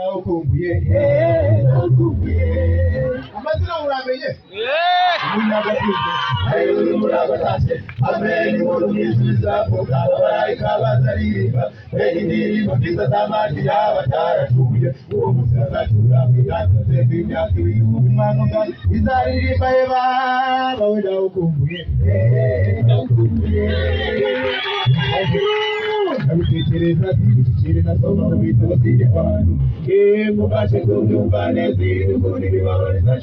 Ukumbuye amazina uramenye UMURAGWA amen inkuru nziza vuga abamarayika bazaririmba indirimbo nziza z'amajwi y'abataracumuye uwo munsi azacuranga imyaka ibihumbi imanuka izaririmba bawe ndawukumbuye abitekereza zibishikire nasoma mu bitabo by'igipano mubashe kubyumva neza ibikoni bibabariza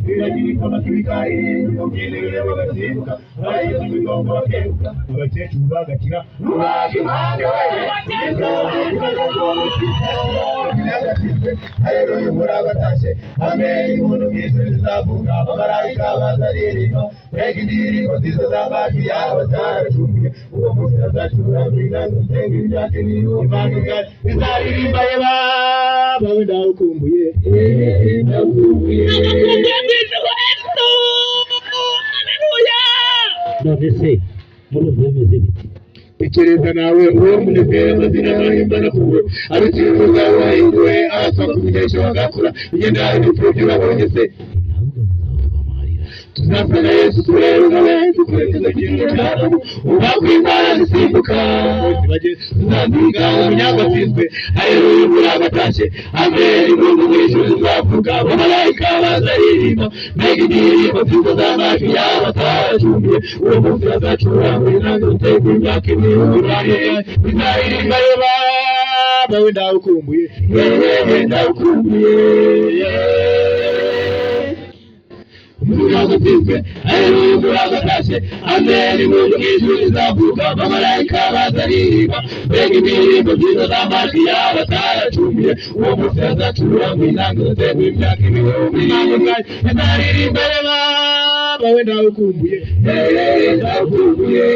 biragira amakibikari mubyenerere bagasimbuka abayobozi b'imigongo bakeruka abakecuru bagakira rubaga impande haleluya umuragwa atashe amen inkuru nziza zizavuga abamarayika bazaririmba mbega indirimbo nziza z'amajwi y'abataracumuye uwo munsi azacuranga inanga nsenga imyaka ibihumbi imanuka izaririmba bawe ndawukumbuye ndawukumbuye haleluya none se muri ubu bimeze biti tekereza nawe uwo munezero amazina ahimbana kuwe arukiriza zawe wahinduwe arasaba kumenyesha bagakura ugenda hari n'ipfubyi urabonye se tuzasana Yesu turebe nawe dukurikije ikintu cyane ubakwimana zisimbuka tuzambiga umunyagwa atsinzwe haleluya umuragwa atashe amen inkuru mw'ijuru zizavuga abamarayika bazaririmba mbega indirimbo nziza z'amajwi y'abataracumuye uwo munsi azacuranga inanga ziteka imyaka ibihumbi imanuka bizaririmba bawe ndawukumbuye ndawukumbuye umuragwa atsinzwe haleluya umuragwa atashe amen inkuru mw'ijuru zizavuga abamarayika bazaririmba mbega indirimbo nziza z'amajwi y'abataracumuye uwo munsi azacuranga inanga ziteka imyaka ibihumbi imanuka bizaririmba bawe ndawukumbuye ndawukumbuye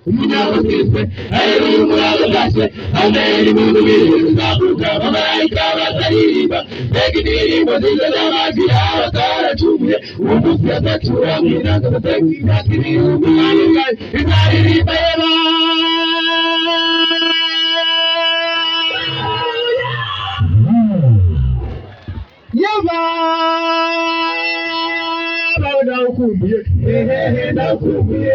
umuragwa atsinzwe haleluya umuragwa atashe amen inkuru mw'ijuru zizavuga abamarayika bazaririmba mbega indirimbo nziza z'amajwi y'abataracumuye uwo munsi azacuranga inanga ziteka imyaka ibihumbi imanuka bizaririmba bawe ndawukumbuye ndawukumbuye